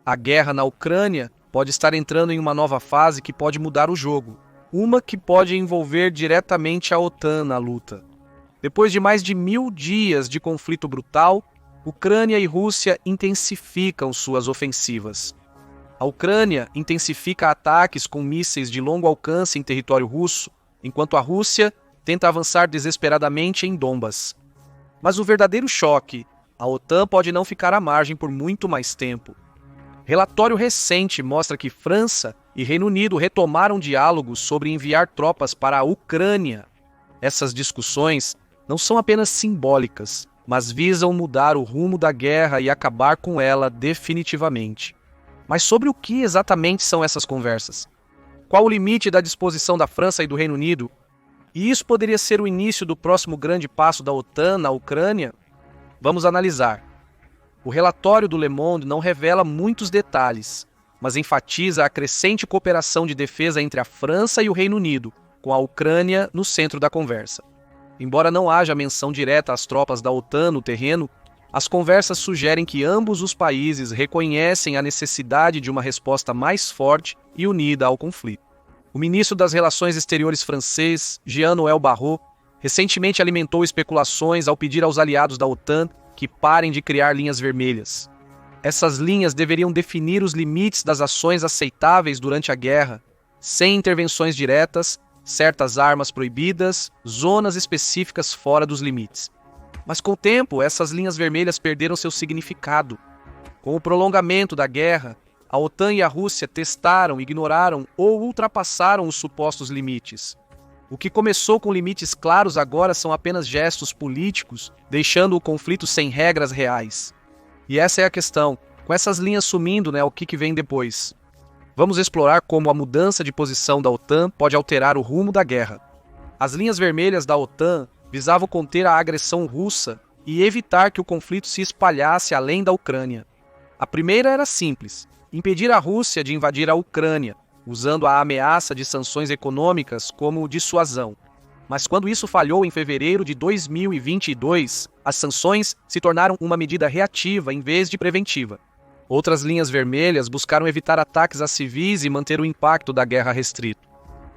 A guerra na Ucrânia pode estar entrando em uma nova fase que pode mudar o jogo, uma que pode envolver diretamente a OTAN na luta. Depois de mais de 1000 dias de conflito brutal, Ucrânia e Rússia intensificam suas ofensivas. A Ucrânia intensifica ataques com mísseis de longo alcance em território russo, enquanto a Rússia tenta avançar desesperadamente em Donbas. Mas o verdadeiro choque, a OTAN pode não ficar à margem por muito mais tempo. Relatório recente mostra que França e Reino Unido retomaram diálogos sobre enviar tropas para a Ucrânia. Essas discussões não são apenas simbólicas, mas visam mudar o rumo da guerra e acabar com ela definitivamente. Mas sobre o que exatamente são essas conversas? Qual o limite da disposição da França e do Reino Unido? E isso poderia ser o início do próximo grande passo da OTAN na Ucrânia? Vamos analisar. O relatório do Le Monde não revela muitos detalhes, mas enfatiza a crescente cooperação de defesa entre a França e o Reino Unido, com a Ucrânia no centro da conversa. Embora não haja menção direta às tropas da OTAN no terreno, as conversas sugerem que ambos os países reconhecem a necessidade de uma resposta mais forte e unida ao conflito. O ministro das Relações Exteriores francês, Jean-Noël Barrot, recentemente alimentou especulações ao pedir aos aliados da OTAN que parem de criar linhas vermelhas. Essas linhas deveriam definir os limites das ações aceitáveis durante a guerra, sem intervenções diretas, certas armas proibidas, zonas específicas fora dos limites. Mas com o tempo, essas linhas vermelhas perderam seu significado. Com o prolongamento da guerra, a OTAN e a Rússia testaram, ignoraram ou ultrapassaram os supostos limites. O que começou com limites claros agora são apenas gestos políticos, deixando o conflito sem regras reais. E essa é a questão. Com essas linhas sumindo, o que vem depois? Vamos explorar como a mudança de posição da OTAN pode alterar o rumo da guerra. As linhas vermelhas da OTAN visavam conter a agressão russa e evitar que o conflito se espalhasse além da Ucrânia. A primeira era simples: impedir a Rússia de invadir a Ucrânia, usando a ameaça de sanções econômicas como dissuasão. Mas quando isso falhou em fevereiro de 2022, as sanções se tornaram uma medida reativa em vez de preventiva. Outras linhas vermelhas buscaram evitar ataques a civis e manter o impacto da guerra restrito.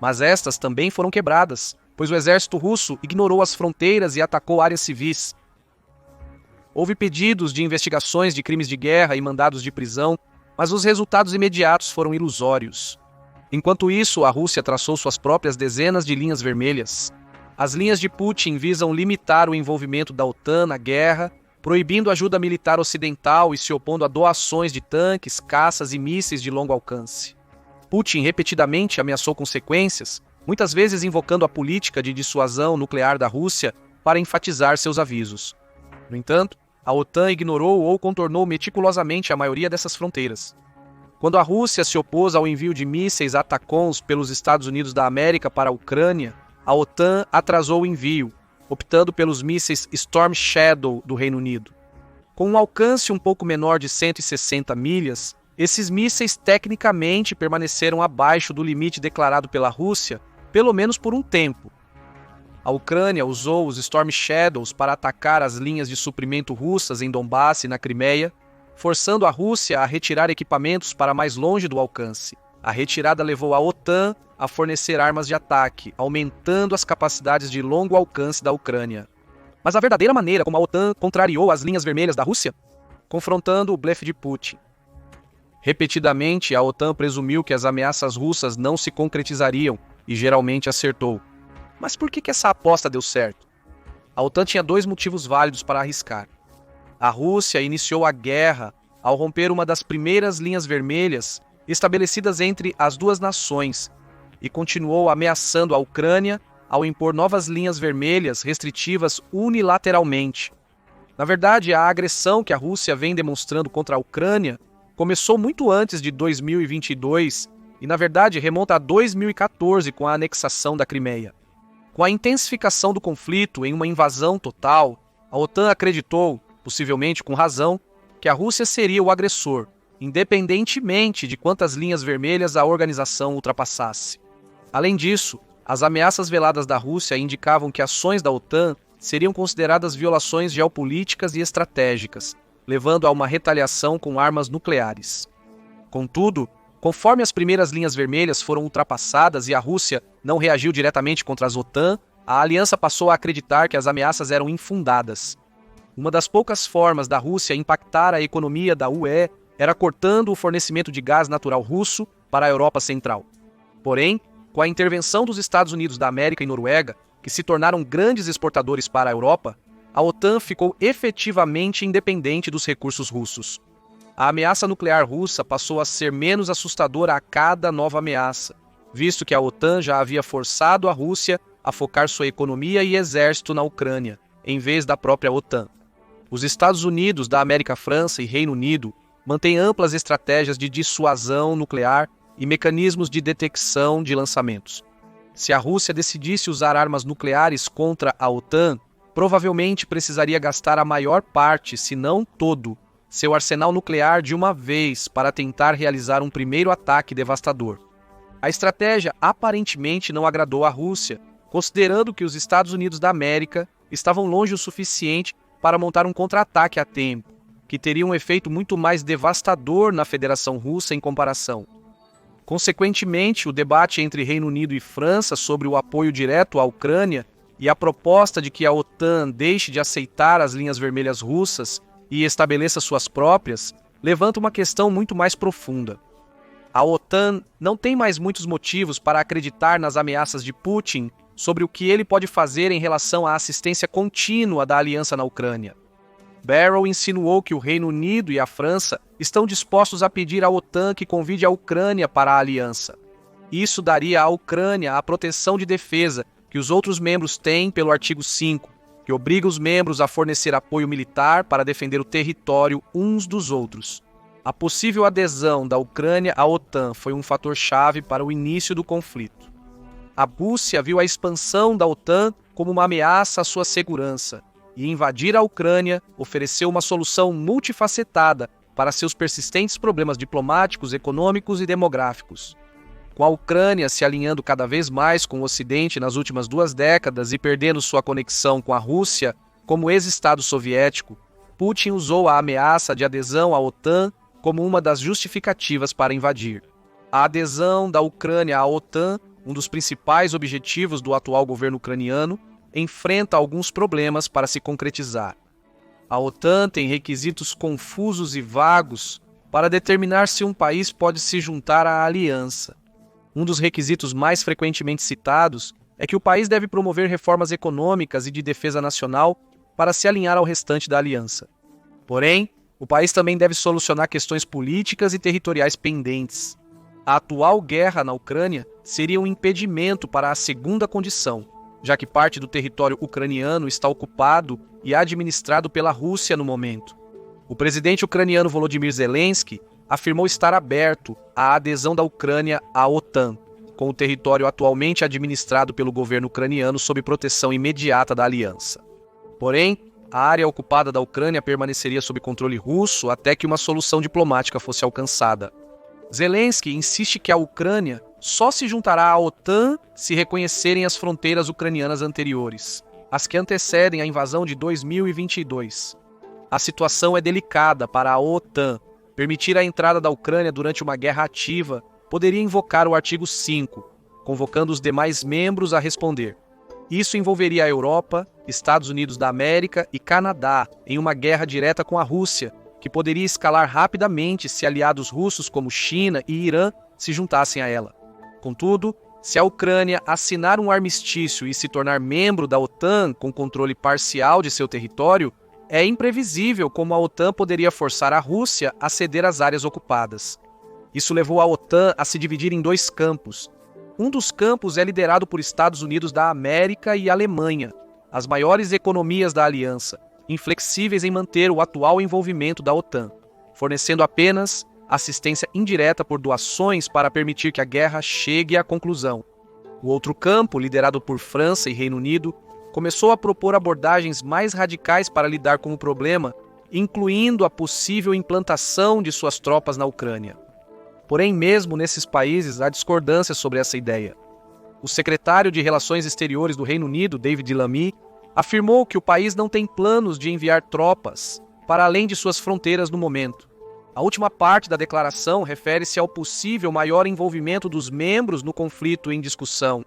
Mas estas também foram quebradas, pois o exército russo ignorou as fronteiras e atacou áreas civis. Houve pedidos de investigações de crimes de guerra e mandados de prisão, mas os resultados imediatos foram ilusórios. Enquanto isso, a Rússia traçou suas próprias dezenas de linhas vermelhas. As linhas de Putin visam limitar o envolvimento da OTAN na guerra, proibindo ajuda militar ocidental e se opondo a doações de tanques, caças e mísseis de longo alcance. Putin repetidamente ameaçou consequências, muitas vezes invocando a política de dissuasão nuclear da Rússia para enfatizar seus avisos. No entanto, a OTAN ignorou ou contornou meticulosamente a maioria dessas fronteiras. Quando a Rússia se opôs ao envio de mísseis Atacms pelos Estados Unidos da América para a Ucrânia, a OTAN atrasou o envio, optando pelos mísseis Storm Shadow do Reino Unido. Com um alcance um pouco menor de 160 milhas, esses mísseis tecnicamente permaneceram abaixo do limite declarado pela Rússia, pelo menos por um tempo. A Ucrânia usou os Storm Shadows para atacar as linhas de suprimento russas em Donbass e na Crimeia, forçando a Rússia a retirar equipamentos para mais longe do alcance. A retirada levou a OTAN a fornecer armas de ataque, aumentando as capacidades de longo alcance da Ucrânia. Mas a verdadeira maneira como a OTAN contrariou as linhas vermelhas da Rússia? Confrontando o blefe de Putin. Repetidamente, a OTAN presumiu que as ameaças russas não se concretizariam e geralmente acertou. Mas por que essa aposta deu certo? A OTAN tinha 2 motivos válidos para arriscar. A Rússia iniciou a guerra ao romper uma das primeiras linhas vermelhas estabelecidas entre as duas nações e continuou ameaçando a Ucrânia ao impor novas linhas vermelhas restritivas unilateralmente. Na verdade, a agressão que a Rússia vem demonstrando contra a Ucrânia começou muito antes de 2022 e, na verdade, remonta a 2014 com a anexação da Crimeia. Com a intensificação do conflito em uma invasão total, a OTAN acreditou, possivelmente com razão, que a Rússia seria o agressor, independentemente de quantas linhas vermelhas a organização ultrapassasse. Além disso, as ameaças veladas da Rússia indicavam que ações da OTAN seriam consideradas violações geopolíticas e estratégicas, levando a uma retaliação com armas nucleares. Contudo, conforme as primeiras linhas vermelhas foram ultrapassadas e a Rússia não reagiu diretamente contra as OTAN, a aliança passou a acreditar que as ameaças eram infundadas. Uma das poucas formas da Rússia impactar a economia da UE era cortando o fornecimento de gás natural russo para a Europa Central. Porém, com a intervenção dos Estados Unidos da América e Noruega, que se tornaram grandes exportadores para a Europa, a OTAN ficou efetivamente independente dos recursos russos. A ameaça nuclear russa passou a ser menos assustadora a cada nova ameaça, visto que a OTAN já havia forçado a Rússia a focar sua economia e exército na Ucrânia, em vez da própria OTAN. Os Estados Unidos da América, França e Reino Unido mantêm amplas estratégias de dissuasão nuclear e mecanismos de detecção de lançamentos. Se a Rússia decidisse usar armas nucleares contra a OTAN, provavelmente precisaria gastar a maior parte, se não todo, seu arsenal nuclear de uma vez para tentar realizar um primeiro ataque devastador. A estratégia aparentemente não agradou à Rússia, considerando que os Estados Unidos da América estavam longe o suficiente para montar um contra-ataque a tempo, que teria um efeito muito mais devastador na Federação Russa em comparação. Consequentemente, o debate entre Reino Unido e França sobre o apoio direto à Ucrânia e a proposta de que a OTAN deixe de aceitar as linhas vermelhas russas e estabeleça suas próprias, levanta uma questão muito mais profunda. A OTAN não tem mais muitos motivos para acreditar nas ameaças de Putin sobre o que ele pode fazer em relação à assistência contínua da aliança na Ucrânia. Barrow insinuou que o Reino Unido e a França estão dispostos a pedir à OTAN que convide a Ucrânia para a aliança. Isso daria à Ucrânia a proteção de defesa que os outros membros têm pelo artigo 5, que obriga os membros a fornecer apoio militar para defender o território uns dos outros. A possível adesão da Ucrânia à OTAN foi um fator-chave para o início do conflito. A Rússia viu a expansão da OTAN como uma ameaça à sua segurança, e invadir a Ucrânia ofereceu uma solução multifacetada para seus persistentes problemas diplomáticos, econômicos e demográficos. Com a Ucrânia se alinhando cada vez mais com o Ocidente nas últimas 2 décadas e perdendo sua conexão com a Rússia como ex-Estado soviético, Putin usou a ameaça de adesão à OTAN como uma das justificativas para invadir. A adesão da Ucrânia à OTAN, um dos principais objetivos do atual governo ucraniano, enfrenta alguns problemas para se concretizar. A OTAN tem requisitos confusos e vagos para determinar se um país pode se juntar à aliança. Um dos requisitos mais frequentemente citados é que o país deve promover reformas econômicas e de defesa nacional para se alinhar ao restante da aliança. Porém, o país também deve solucionar questões políticas e territoriais pendentes. A atual guerra na Ucrânia seria um impedimento para a segunda condição, já que parte do território ucraniano está ocupado e administrado pela Rússia no momento. O presidente ucraniano Volodymyr Zelensky afirmou estar aberto à adesão da Ucrânia à OTAN, com o território atualmente administrado pelo governo ucraniano sob proteção imediata da aliança. Porém, a área ocupada da Ucrânia permaneceria sob controle russo até que uma solução diplomática fosse alcançada. Zelensky insiste que a Ucrânia só se juntará à OTAN se reconhecerem as fronteiras ucranianas anteriores, as que antecedem a invasão de 2022. A situação é delicada para a OTAN. Permitir a entrada da Ucrânia durante uma guerra ativa poderia invocar o artigo 5, convocando os demais membros a responder. Isso envolveria a Europa, Estados Unidos da América e Canadá em uma guerra direta com a Rússia, que poderia escalar rapidamente se aliados russos como China e Irã se juntassem a ela. Contudo, se a Ucrânia assinar um armistício e se tornar membro da OTAN com controle parcial de seu território, é imprevisível como a OTAN poderia forçar a Rússia a ceder as áreas ocupadas. Isso levou a OTAN a se dividir em 2 campos. Um dos campos é liderado por Estados Unidos da América e Alemanha, as maiores economias da aliança, inflexíveis em manter o atual envolvimento da OTAN, fornecendo apenas assistência indireta por doações para permitir que a guerra chegue à conclusão. O outro campo, liderado por França e Reino Unido, começou a propor abordagens mais radicais para lidar com o problema, incluindo a possível implantação de suas tropas na Ucrânia. Porém, mesmo nesses países, há discordância sobre essa ideia. O secretário de Relações Exteriores do Reino Unido, David Lammy, afirmou que o país não tem planos de enviar tropas para além de suas fronteiras no momento. A última parte da declaração refere-se ao possível maior envolvimento dos membros no conflito em discussão.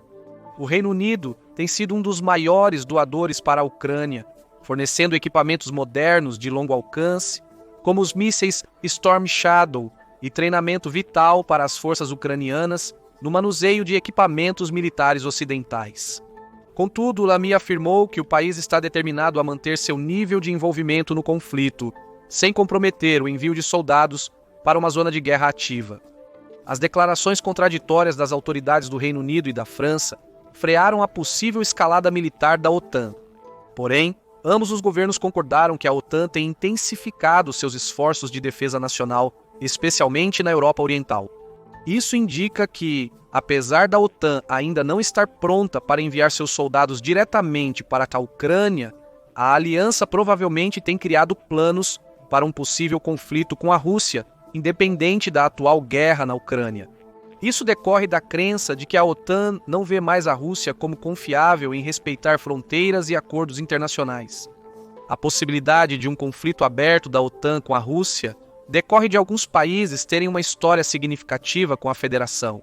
O Reino Unido tem sido um dos maiores doadores para a Ucrânia, fornecendo equipamentos modernos de longo alcance, como os mísseis Storm Shadow, e treinamento vital para as forças ucranianas no manuseio de equipamentos militares ocidentais. Contudo, Lamy afirmou que o país está determinado a manter seu nível de envolvimento no conflito, sem comprometer o envio de soldados para uma zona de guerra ativa. As declarações contraditórias das autoridades do Reino Unido e da França frearam a possível escalada militar da OTAN. Porém, ambos os governos concordaram que a OTAN tem intensificado seus esforços de defesa nacional, especialmente na Europa Oriental. Isso indica que, apesar da OTAN ainda não estar pronta para enviar seus soldados diretamente para a Ucrânia, a aliança provavelmente tem criado planos para um possível conflito com a Rússia, independente da atual guerra na Ucrânia. Isso decorre da crença de que a OTAN não vê mais a Rússia como confiável em respeitar fronteiras e acordos internacionais. A possibilidade de um conflito aberto da OTAN com a Rússia decorre de alguns países terem uma história significativa com a federação.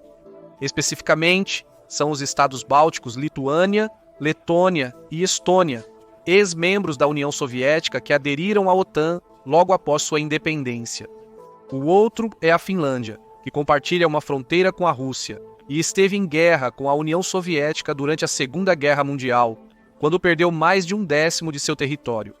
Especificamente, são os estados bálticos Lituânia, Letônia e Estônia, ex-membros da União Soviética que aderiram à OTAN logo após sua independência. O outro é a Finlândia, que compartilha uma fronteira com a Rússia e esteve em guerra com a União Soviética durante a Segunda Guerra Mundial, quando perdeu mais de 1/10 de seu território.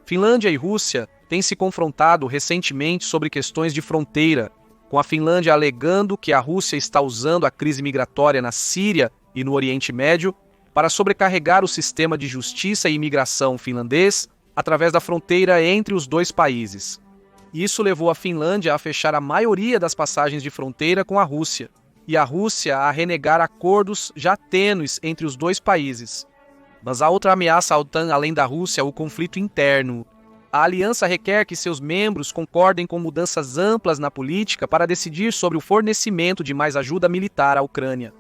Finlândia e Rússia têm se confrontado recentemente sobre questões de fronteira, com a Finlândia alegando que a Rússia está usando a crise migratória na Síria e no Oriente Médio para sobrecarregar o sistema de justiça e imigração finlandês através da fronteira entre os dois países. Isso levou a Finlândia a fechar a maioria das passagens de fronteira com a Rússia, e a Rússia a renegar acordos já tênues entre os dois países. Mas a outra ameaça à OTAN, além da Rússia, é o conflito interno. A aliança requer que seus membros concordem com mudanças amplas na política para decidir sobre o fornecimento de mais ajuda militar à Ucrânia.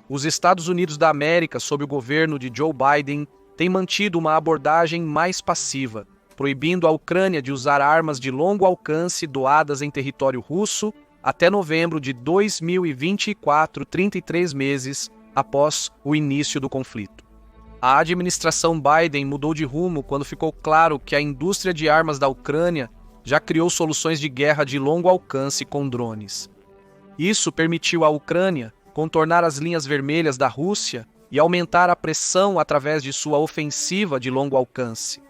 Os Estados Unidos da América, sob o governo de Joe Biden, têm mantido uma abordagem mais passiva, proibindo a Ucrânia de usar armas de longo alcance doadas em território russo até novembro de 2024, 33 meses após o início do conflito. A administração Biden mudou de rumo quando ficou claro que a indústria de armas da Ucrânia já criou soluções de guerra de longo alcance com drones. Isso permitiu à Ucrânia contornar as linhas vermelhas da Rússia e aumentar a pressão através de sua ofensiva de longo alcance.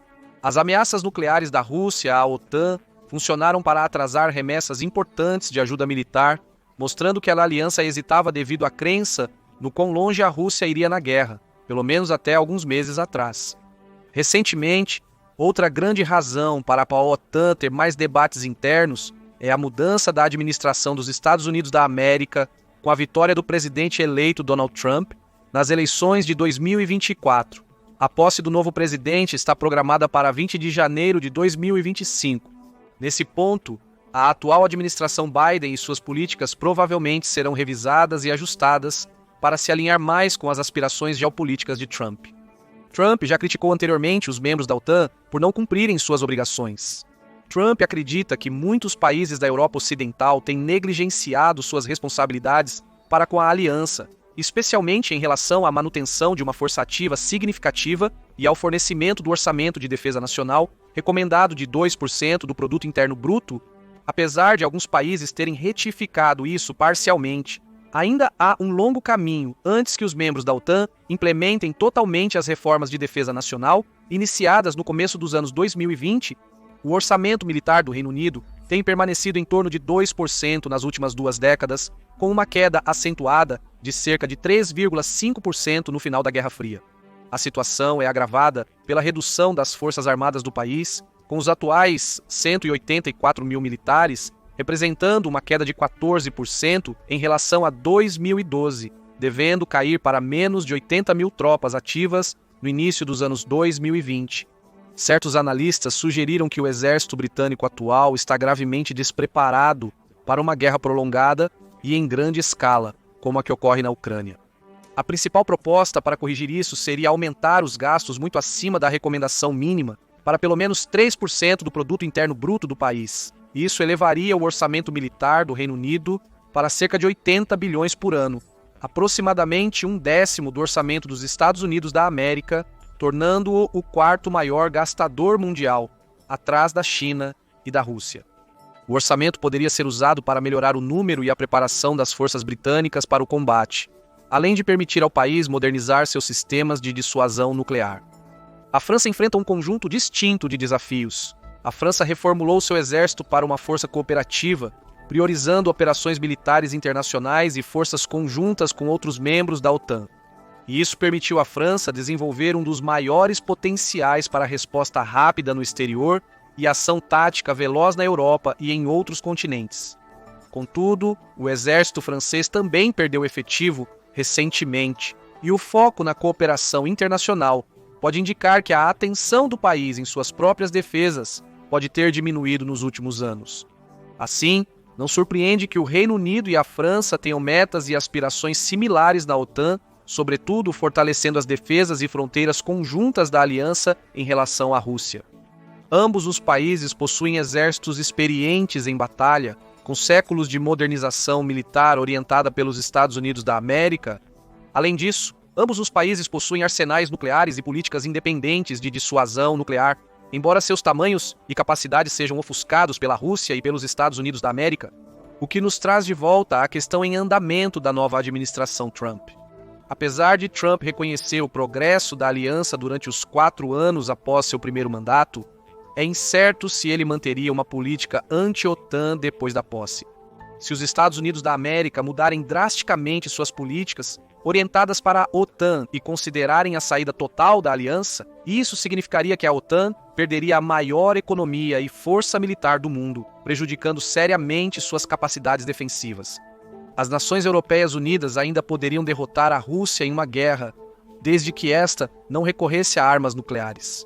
As ameaças nucleares da Rússia à OTAN funcionaram para atrasar remessas importantes de ajuda militar, mostrando que a aliança hesitava devido à crença no quão longe a Rússia iria na guerra, pelo menos até alguns meses atrás. Recentemente, outra grande razão para a OTAN ter mais debates internos é a mudança da administração dos Estados Unidos da América com a vitória do presidente eleito Donald Trump nas eleições de 2024. A posse do novo presidente está programada para 20 de janeiro de 2025. Nesse ponto, a atual administração Biden e suas políticas provavelmente serão revisadas e ajustadas para se alinhar mais com as aspirações geopolíticas de Trump. Trump já criticou anteriormente os membros da OTAN por não cumprirem suas obrigações. Trump acredita que muitos países da Europa Ocidental têm negligenciado suas responsabilidades para com a aliança, especialmente em relação à manutenção de uma força ativa significativa e ao fornecimento do orçamento de defesa nacional, recomendado de 2% do produto interno bruto. Apesar de alguns países terem retificado isso parcialmente, ainda há um longo caminho antes que os membros da OTAN implementem totalmente as reformas de defesa nacional iniciadas no começo dos anos 2020. O orçamento militar do Reino Unido tem permanecido em torno de 2% nas últimas 2 décadas, com uma queda acentuada de cerca de 3,5% no final da Guerra Fria. A situação é agravada pela redução das forças armadas do país, com os atuais 184 mil militares representando uma queda de 14% em relação a 2012, devendo cair para menos de 80 mil tropas ativas no início dos anos 2020. Certos analistas sugeriram que o exército britânico atual está gravemente despreparado para uma guerra prolongada e em grande escala, como a que ocorre na Ucrânia. A principal proposta para corrigir isso seria aumentar os gastos muito acima da recomendação mínima para pelo menos 3% do produto interno bruto do país, e isso elevaria o orçamento militar do Reino Unido para cerca de 80 bilhões por ano, aproximadamente 1/10 do orçamento dos Estados Unidos da América, tornando-o o quarto maior gastador mundial, atrás da China e da Rússia. O orçamento poderia ser usado para melhorar o número e a preparação das forças britânicas para o combate, além de permitir ao país modernizar seus sistemas de dissuasão nuclear. A França enfrenta um conjunto distinto de desafios. A França reformulou seu exército para uma força cooperativa, priorizando operações militares internacionais e forças conjuntas com outros membros da OTAN. E isso permitiu à França desenvolver um dos maiores potenciais para a resposta rápida no exterior e ação tática veloz na Europa e em outros continentes. Contudo, o exército francês também perdeu efetivo recentemente, e o foco na cooperação internacional pode indicar que a atenção do país em suas próprias defesas pode ter diminuído nos últimos anos. Assim, não surpreende que o Reino Unido e a França tenham metas e aspirações similares na OTAN, sobretudo fortalecendo as defesas e fronteiras conjuntas da aliança em relação à Rússia. Ambos os países possuem exércitos experientes em batalha, com séculos de modernização militar orientada pelos Estados Unidos da América. Além disso, ambos os países possuem arsenais nucleares e políticas independentes de dissuasão nuclear, embora seus tamanhos e capacidades sejam ofuscados pela Rússia e pelos Estados Unidos da América, o que nos traz de volta à questão em andamento da nova administração Trump. Apesar de Trump reconhecer o progresso da aliança durante os 4 anos após seu primeiro mandato, é incerto se ele manteria uma política anti-OTAN depois da posse. Se os Estados Unidos da América mudarem drasticamente suas políticas, orientadas para a OTAN e considerarem a saída total da aliança, isso significaria que a OTAN perderia a maior economia e força militar do mundo, prejudicando seriamente suas capacidades defensivas. As nações europeias unidas ainda poderiam derrotar a Rússia em uma guerra, desde que esta não recorresse a armas nucleares.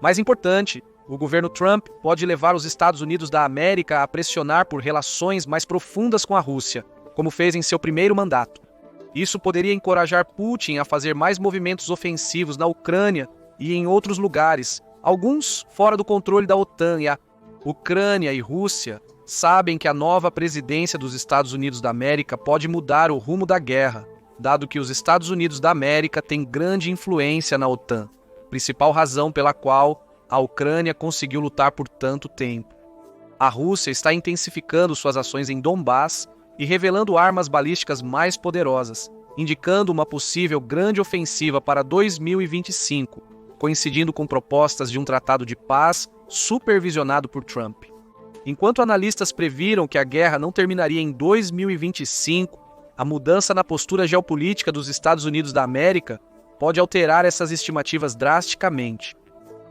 Mais importante, o governo Trump pode levar os Estados Unidos da América a pressionar por relações mais profundas com a Rússia, como fez em seu primeiro mandato. Isso poderia encorajar Putin a fazer mais movimentos ofensivos na Ucrânia e em outros lugares, alguns fora do controle da OTAN, e a Ucrânia e Rússia sabem que a nova presidência dos Estados Unidos da América pode mudar o rumo da guerra, dado que os Estados Unidos da América têm grande influência na OTAN, principal razão pela qual a Ucrânia conseguiu lutar por tanto tempo. A Rússia está intensificando suas ações em Donbass e revelando armas balísticas mais poderosas, indicando uma possível grande ofensiva para 2025, coincidindo com propostas de um tratado de paz supervisionado por Trump. Enquanto analistas previram que a guerra não terminaria em 2025, a mudança na postura geopolítica dos Estados Unidos da América pode alterar essas estimativas drasticamente.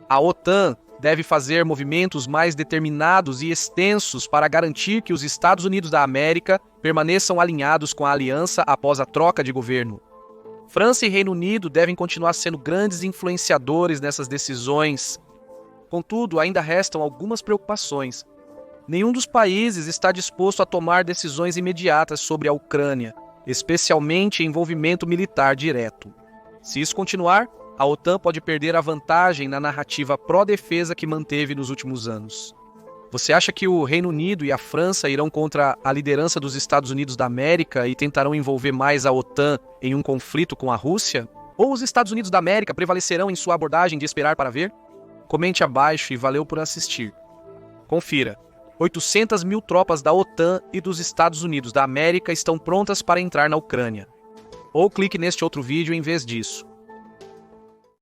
A OTAN deve fazer movimentos mais determinados e extensos para garantir que os Estados Unidos da América permaneçam alinhados com a aliança após a troca de governo. França e Reino Unido devem continuar sendo grandes influenciadores nessas decisões. Contudo, ainda restam algumas preocupações. Nenhum dos países está disposto a tomar decisões imediatas sobre a Ucrânia, especialmente envolvimento militar direto. Se isso continuar, a OTAN pode perder a vantagem na narrativa pró-defesa que manteve nos últimos anos. Você acha que o Reino Unido e a França irão contra a liderança dos Estados Unidos da América e tentarão envolver mais a OTAN em um conflito com a Rússia? Ou os Estados Unidos da América prevalecerão em sua abordagem de esperar para ver? Comente abaixo e valeu por assistir. Confira. 800 mil tropas da OTAN e dos Estados Unidos da América estão prontas para entrar na Ucrânia. Ou clique neste outro vídeo em vez disso.